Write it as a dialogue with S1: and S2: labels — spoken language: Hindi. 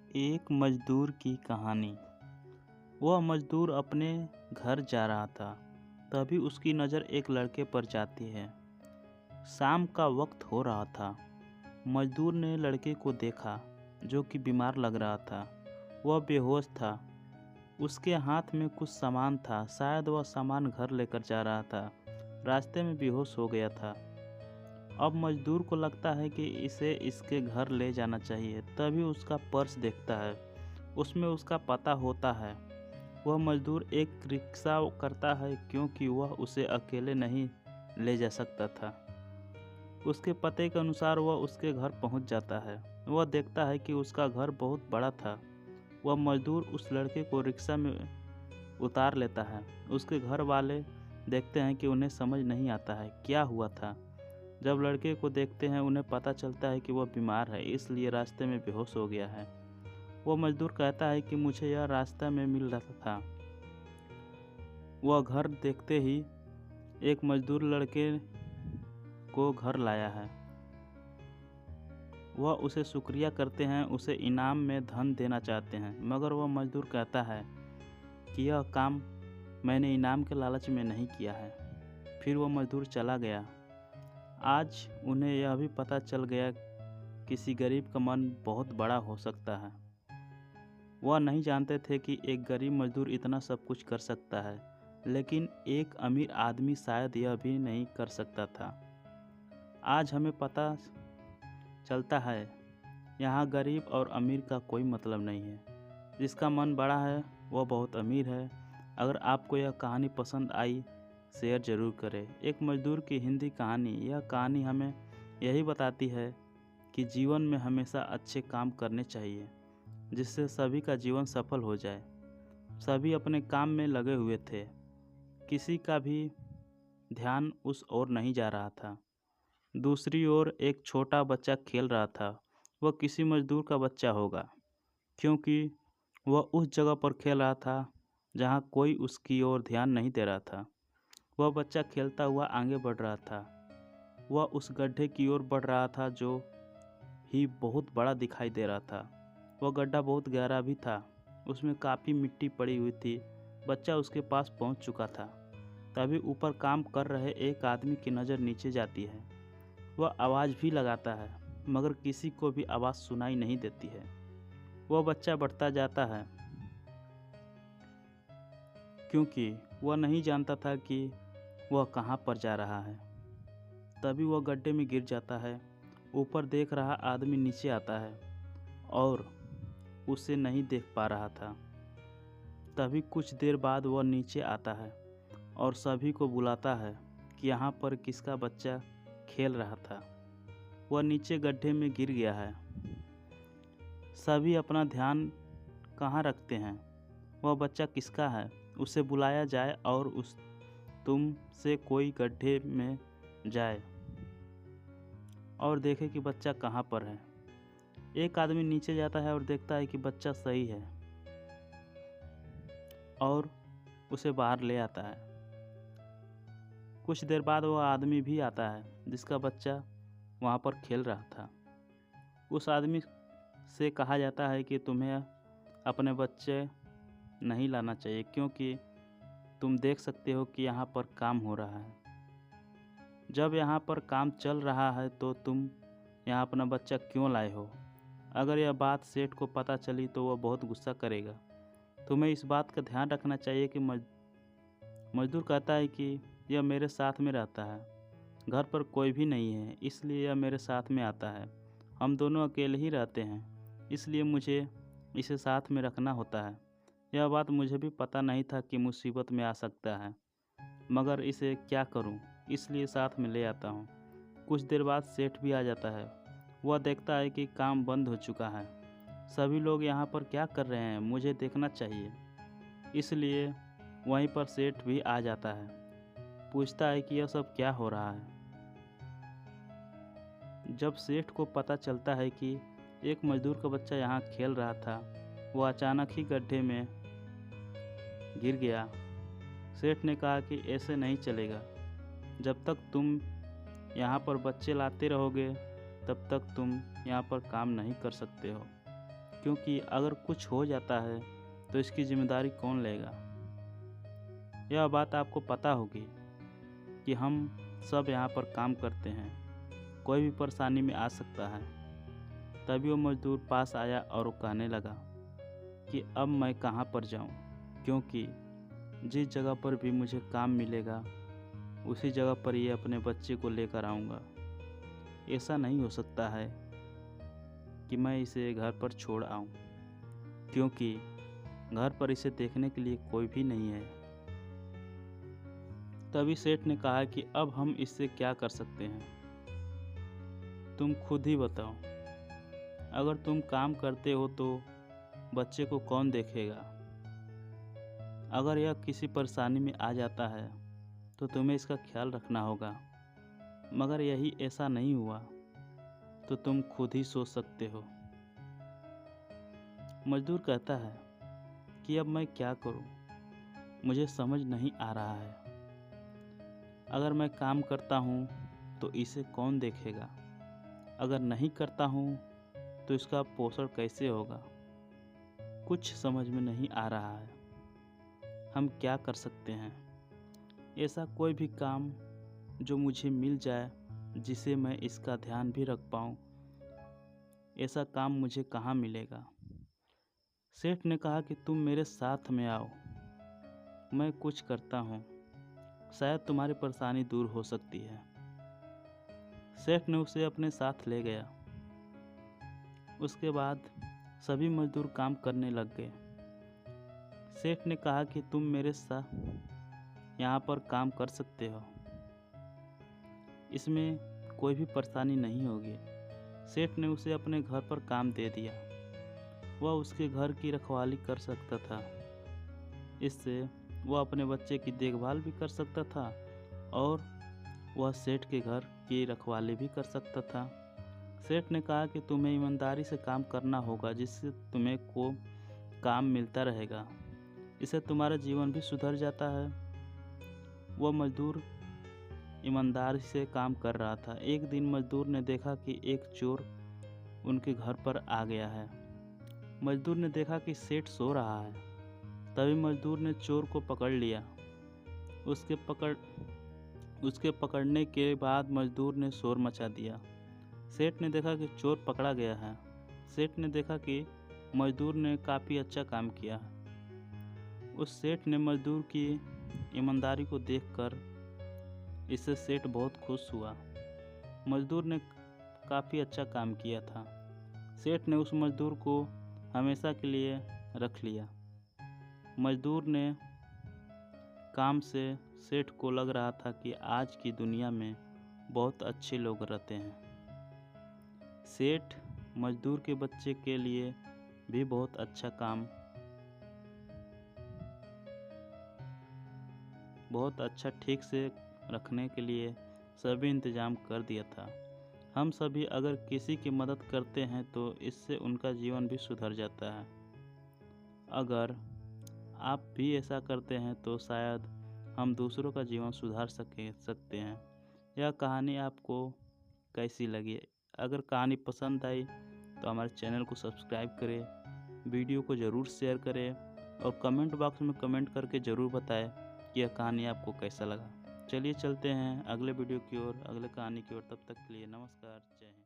S1: एक मजदूर की कहानी। वह मजदूर अपने घर जा रहा था, तभी उसकी नज़र एक लड़के पर जाती है। शाम का वक्त हो रहा था। मजदूर ने लड़के को देखा, जो कि बीमार लग रहा था। वह बेहोश था। उसके हाथ में कुछ सामान था, शायद वह सामान घर लेकर जा रहा था। रास्ते में बेहोश हो गया था। अब मजदूर को लगता है कि इसे इसके घर ले जाना चाहिए। तभी उसका पर्स देखता है, उसमें उसका पता होता है। वह मजदूर एक रिक्शा करता है, क्योंकि वह उसे अकेले नहीं ले जा सकता था। उसके पते के अनुसार वह उसके घर पहुंच जाता है। वह देखता है कि उसका घर बहुत बड़ा था। वह मजदूर उस लड़के को रिक्शा में उतार लेता है। उसके घर वाले देखते हैं कि उन्हें समझ नहीं आता है क्या हुआ था। जब लड़के को देखते हैं, उन्हें पता चलता है कि वह बीमार है, इसलिए रास्ते में बेहोश हो गया है। वह मजदूर कहता है कि मुझे यह रास्ता में मिल रहा था। वह घर देखते ही एक मजदूर लड़के को घर लाया है। वह उसे शुक्रिया करते हैं, उसे इनाम में धन देना चाहते हैं, मगर वह मजदूर कहता है कि यह काम मैंने इनाम के लालच में नहीं किया है। फिर वह मजदूर चला गया। आज उन्हें यह भी पता चल गया, किसी गरीब का मन बहुत बड़ा हो सकता है। वह नहीं जानते थे कि एक गरीब मजदूर इतना सब कुछ कर सकता है, लेकिन एक अमीर आदमी शायद यह भी नहीं कर सकता था। आज हमें पता चलता है, यहाँ गरीब और अमीर का कोई मतलब नहीं है। जिसका मन बड़ा है वह बहुत अमीर है। अगर आपको यह कहानी पसंद आई, शेयर ज़रूर करें। एक मजदूर की हिंदी कहानी। यह कहानी हमें यही बताती है कि जीवन में हमेशा अच्छे काम करने चाहिए, जिससे सभी का जीवन सफल हो जाए। सभी अपने काम में लगे हुए थे, किसी का भी ध्यान उस ओर नहीं जा रहा था। दूसरी ओर एक छोटा बच्चा खेल रहा था। वह किसी मजदूर का बच्चा होगा, क्योंकि वह उस जगह पर खेल रहा था जहाँ कोई उसकी ओर ध्यान नहीं दे रहा था। वह बच्चा खेलता हुआ आगे बढ़ रहा था। वह उस गड्ढे की ओर बढ़ रहा था, जो ही बहुत बड़ा दिखाई दे रहा था। वह गड्ढा बहुत गहरा भी था, उसमें काफ़ी मिट्टी पड़ी हुई थी। बच्चा उसके पास पहुंच चुका था। तभी ऊपर काम कर रहे एक आदमी की नज़र नीचे जाती है। वह आवाज़ भी लगाता है, मगर किसी को भी आवाज़ सुनाई नहीं देती है। वह बच्चा बढ़ता जाता है, क्योंकि वह नहीं जानता था कि वह कहाँ पर जा रहा है। तभी वह गड्ढे में गिर जाता है। ऊपर देख रहा आदमी नीचे आता है और उसे नहीं देख पा रहा था। तभी कुछ देर बाद वह नीचे आता है और सभी को बुलाता है कि यहाँ पर किसका बच्चा खेल रहा था। वह नीचे गड्ढे में गिर गया है। सभी अपना ध्यान कहाँ रखते हैं, वह बच्चा किसका है, उसे बुलाया जाए और उस तुम से कोई गड्ढे में जाए और देखे कि बच्चा कहाँ पर है। एक आदमी नीचे जाता है और देखता है कि बच्चा सही है और उसे बाहर ले आता है। कुछ देर बाद वह आदमी भी आता है जिसका बच्चा वहाँ पर खेल रहा था। उस आदमी से कहा जाता है कि तुम्हें अपने बच्चे नहीं लाना चाहिए, क्योंकि तुम देख सकते हो कि यहाँ पर काम हो रहा है। जब यहाँ पर काम चल रहा है तो तुम यहाँ अपना बच्चा क्यों लाए हो? अगर यह बात सेठ को पता चली तो वह बहुत गुस्सा करेगा। तुम्हें इस बात का ध्यान रखना चाहिए कि मजदूर कहता है कि यह मेरे साथ में रहता है। घर पर कोई भी नहीं है, इसलिए यह मेरे साथ में आता है। हम दोनों अकेले ही रहते हैं, इसलिए मुझे इसे साथ में रखना होता है। यह बात मुझे भी पता नहीं था कि मुसीबत में आ सकता है, मगर इसे क्या करूं, इसलिए साथ में ले आता हूं। कुछ देर बाद सेठ भी आ जाता है। वह देखता है कि काम बंद हो चुका है। सभी लोग यहाँ पर क्या कर रहे हैं, मुझे देखना चाहिए। इसलिए वहीं पर सेठ भी आ जाता है। पूछता है कि यह सब क्या हो रहा है। जब सेठ को पता चलता है कि एक मजदूर का बच्चा यहाँ खेल रहा था, वह अचानक ही गड्ढे में गिर गया। सेठ ने कहा कि ऐसे नहीं चलेगा। जब तक तुम यहाँ पर बच्चे लाते रहोगे, तब तक तुम यहाँ पर काम नहीं कर सकते हो, क्योंकि अगर कुछ हो जाता है तो इसकी जिम्मेदारी कौन लेगा। यह बात आपको पता होगी कि हम सब यहाँ पर काम करते हैं, कोई भी परेशानी में आ सकता है। तभी वो मजदूर पास आया और वो कहने लगा कि अब मैं कहाँ पर जाऊँ, क्योंकि जिस जगह पर भी मुझे काम मिलेगा उसी जगह पर ये अपने बच्चे को लेकर आऊँगा। ऐसा नहीं हो सकता है कि मैं इसे घर पर छोड़ आऊँ, क्योंकि घर पर इसे देखने के लिए कोई भी नहीं है। तभी सेठ ने कहा कि अब हम इससे क्या कर सकते हैं, तुम खुद ही बताओ। अगर तुम काम करते हो तो बच्चे को कौन देखेगा। अगर यह किसी परेशानी में आ जाता है तो तुम्हें इसका ख्याल रखना होगा, मगर यही ऐसा नहीं हुआ तो तुम खुद ही सोच सकते हो। मजदूर कहता है कि अब मैं क्या करूं, मुझे समझ नहीं आ रहा है। अगर मैं काम करता हूं तो इसे कौन देखेगा, अगर नहीं करता हूं तो इसका पोषण कैसे होगा। कुछ समझ में नहीं आ रहा है, हम क्या कर सकते हैं। ऐसा कोई भी काम जो मुझे मिल जाए जिसे मैं इसका ध्यान भी रख पाऊँ, ऐसा काम मुझे कहाँ मिलेगा। सेठ ने कहा कि तुम मेरे साथ में आओ, मैं कुछ करता हूँ, शायद तुम्हारी परेशानी दूर हो सकती है। सेठ ने उसे अपने साथ ले गया। उसके बाद सभी मजदूर काम करने लग गए। सेठ ने कहा कि तुम मेरे साथ यहाँ पर काम कर सकते हो, इसमें कोई भी परेशानी नहीं होगी। सेठ ने उसे अपने घर पर काम दे दिया। वह उसके घर की रखवाली कर सकता था, इससे वह अपने बच्चे की देखभाल भी कर सकता था और वह सेठ के घर की रखवाली भी कर सकता था। सेठ ने कहा कि तुम्हें ईमानदारी से काम करना होगा, जिससे तुम्हें को काम मिलता रहेगा, इससे तुम्हारा जीवन भी सुधर जाता है। वह मजदूर ईमानदारी से काम कर रहा था। एक दिन मजदूर ने देखा कि एक चोर उनके घर पर आ गया है। मजदूर ने देखा कि सेठ सो रहा है। तभी मजदूर ने चोर को पकड़ लिया। उसके पकड़ने के बाद मजदूर ने शोर मचा दिया। सेठ ने देखा कि चोर पकड़ा गया है। सेठ ने देखा कि मजदूर ने काफ़ी अच्छा काम किया है। उस सेठ ने मजदूर की ईमानदारी को देखकर इससे सेठ बहुत खुश हुआ। मजदूर ने काफ़ी अच्छा काम किया था। सेठ ने उस मजदूर को हमेशा के लिए रख लिया। मजदूर ने काम से सेठ को लग रहा था कि आज की दुनिया में बहुत अच्छे लोग रहते हैं। सेठ मजदूर के बच्चे के लिए भी बहुत अच्छा काम, बहुत अच्छा ठीक से रखने के लिए सभी इंतजाम कर दिया था। हम सभी अगर किसी की मदद करते हैं तो इससे उनका जीवन भी सुधर जाता है। अगर आप भी ऐसा करते हैं तो शायद हम दूसरों का जीवन सुधार सकते हैं। यह कहानी आपको कैसी लगी? अगर कहानी पसंद आई तो हमारे चैनल को सब्सक्राइब करें, वीडियो को ज़रूर शेयर करें और कमेंट बॉक्स में कमेंट करके ज़रूर बताएं कि यह कहानी आपको कैसा लगा। चलिए चलते हैं अगले वीडियो की ओर, अगले कहानी की ओर। तब तक के लिए नमस्कार, जय हिंद।